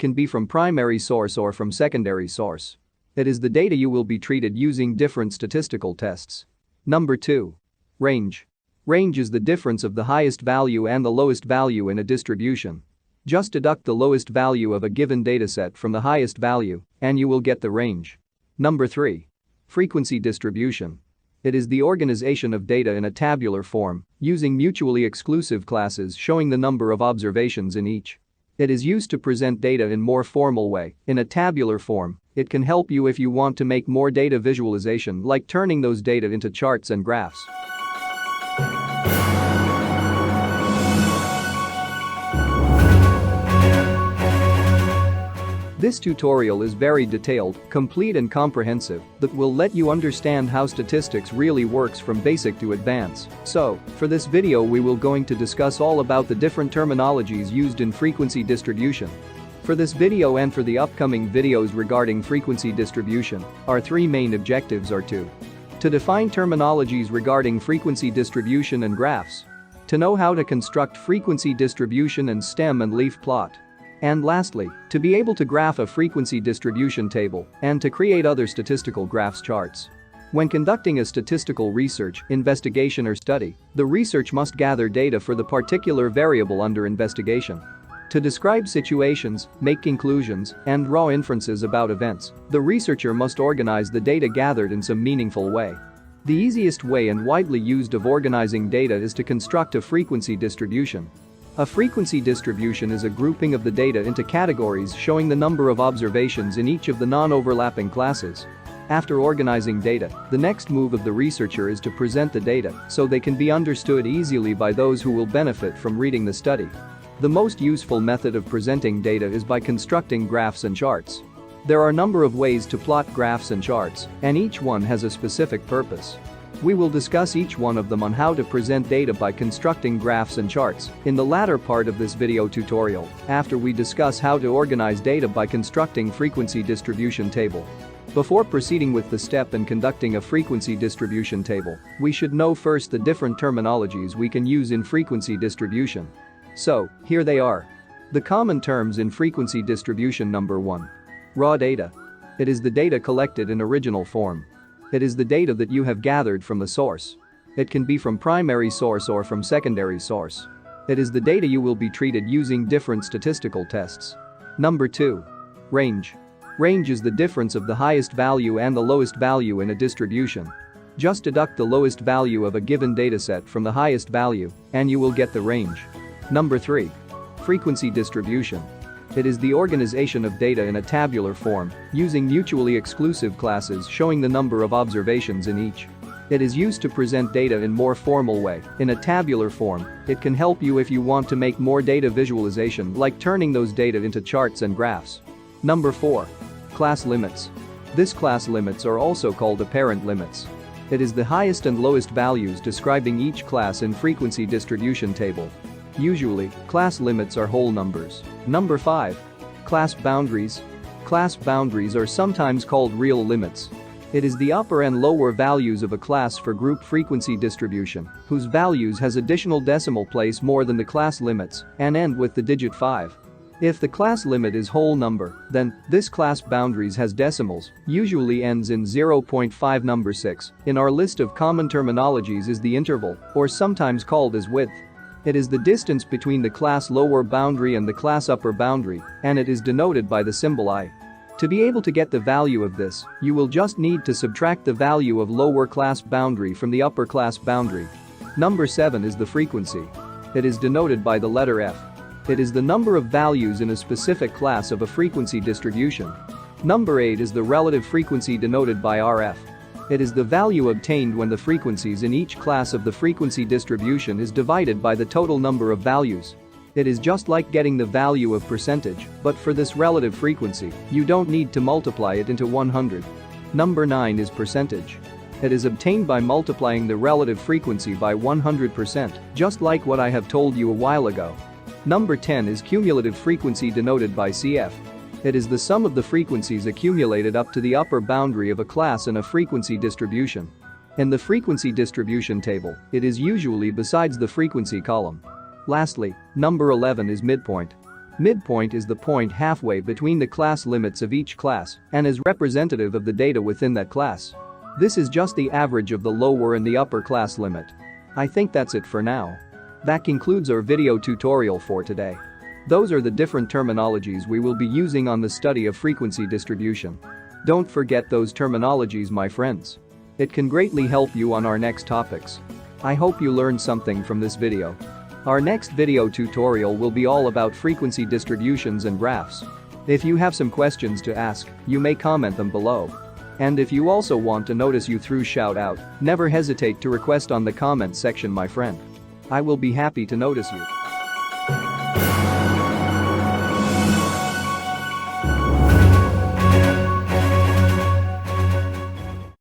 can be from primary source or from secondary source. It is the data you will be treated using different statistical tests. Number 2. Range. Range is the difference of the highest value and the lowest value in a distribution. Just deduct the lowest value of a given dataset from the highest value, and you will get the range. Number 3. Frequency distribution. It is the organization of data in a tabular form, using mutually exclusive classes showing the number of observations in each. It is used to present data in more formal way, in a tabular form. It can help you if you want to make more data visualization, like turning those data into charts and graphs. This tutorial is very detailed, complete and comprehensive that will let you understand how statistics really works from basic to advanced. So, for this video we will going to discuss all about the different terminologies used in frequency distribution. For this video and for the upcoming videos regarding frequency distribution, our three main objectives are to define terminologies regarding frequency distribution and graphs, to know how to construct frequency distribution and stem and leaf plot, and lastly, to be able to graph a frequency distribution table and to create other statistical graphs charts. When conducting a statistical research, investigation or study, the research must gather data for the particular variable under investigation. To describe situations, make conclusions, and draw inferences about events, the researcher must organize the data gathered in some meaningful way. The easiest way and widely used of organizing data is to construct a frequency distribution. A frequency distribution is a grouping of the data into categories showing the number of observations in each of the non-overlapping classes. After organizing data, the next move of the researcher is to present the data so they can be understood easily by those who will benefit from reading the study. The most useful method of presenting data is by constructing graphs and charts. There are a number of ways to plot graphs and charts, and each one has a specific purpose. We will discuss each one of them on how to present data by constructing graphs and charts in the latter part of this video tutorial, after we discuss how to organize data by constructing frequency distribution table. Before proceeding with the step in conducting a frequency distribution table, we should know first the different terminologies we can use in frequency distribution. So, here they are. The common terms in frequency distribution. Number 1. Raw data. It is the data collected in original form. It is the data that you have gathered from the source. It can be from primary source or from secondary source. It is the data you will be treated using different statistical tests. Number 2. Range. Range is the difference of the highest value and the lowest value in a distribution. Just deduct the lowest value of a given dataset from the highest value, and you will get the range. Number 3. Frequency distribution. It is the organization of data in a tabular form, using mutually exclusive classes showing the number of observations in each. It is used to present data in more formal way, in a tabular form. It can help you if you want to make more data visualization, like turning those data into charts and graphs. Number 4. Class limits. This class limits are also called apparent limits. It is the highest and lowest values describing each class in frequency distribution table. Usually, class limits are whole numbers. Number 5. Class boundaries. Class boundaries are sometimes called real limits. It is the upper and lower values of a class for group frequency distribution, whose values has additional decimal place more than the class limits and end with the digit 5. If the class limit is whole number, then this class boundaries has decimals, usually ends in 0.5. Number 6 in our list of common terminologies is the interval, or sometimes called as width. It is the distance between the class lower boundary and the class upper boundary, and it is denoted by the symbol I. To be able to get the value of this, you will just need to subtract the value of lower class boundary from the upper class boundary. Number 7 is the frequency. It is denoted by the letter F. It is the number of values in a specific class of a frequency distribution. Number 8 is the relative frequency denoted by RF. It is the value obtained when the frequencies in each class of the frequency distribution is divided by the total number of values. It is just like getting the value of percentage, but for this relative frequency, you don't need to multiply it into 100. Number 9 is percentage. It is obtained by multiplying the relative frequency by 100%, just like what I have told you a while ago. Number 10 is cumulative frequency denoted by CF. It is the sum of the frequencies accumulated up to the upper boundary of a class in a frequency distribution. In the frequency distribution table, it is usually besides the frequency column. Lastly, number 11 is midpoint. Midpoint is the point halfway between the class limits of each class and is representative of the data within that class. This is just the average of the lower and the upper class limit. I think that's it for now. That concludes our video tutorial for today. Those are the different terminologies we will be using on the study of frequency distribution. Don't forget those terminologies, my friends. It can greatly help you on our next topics. I hope you learned something from this video. Our next video tutorial will be all about frequency distributions and graphs. If you have some questions to ask, you may comment them below. And if you also want to notice you through shout out, never hesitate to request on the comment section, my friend. I will be happy to notice you.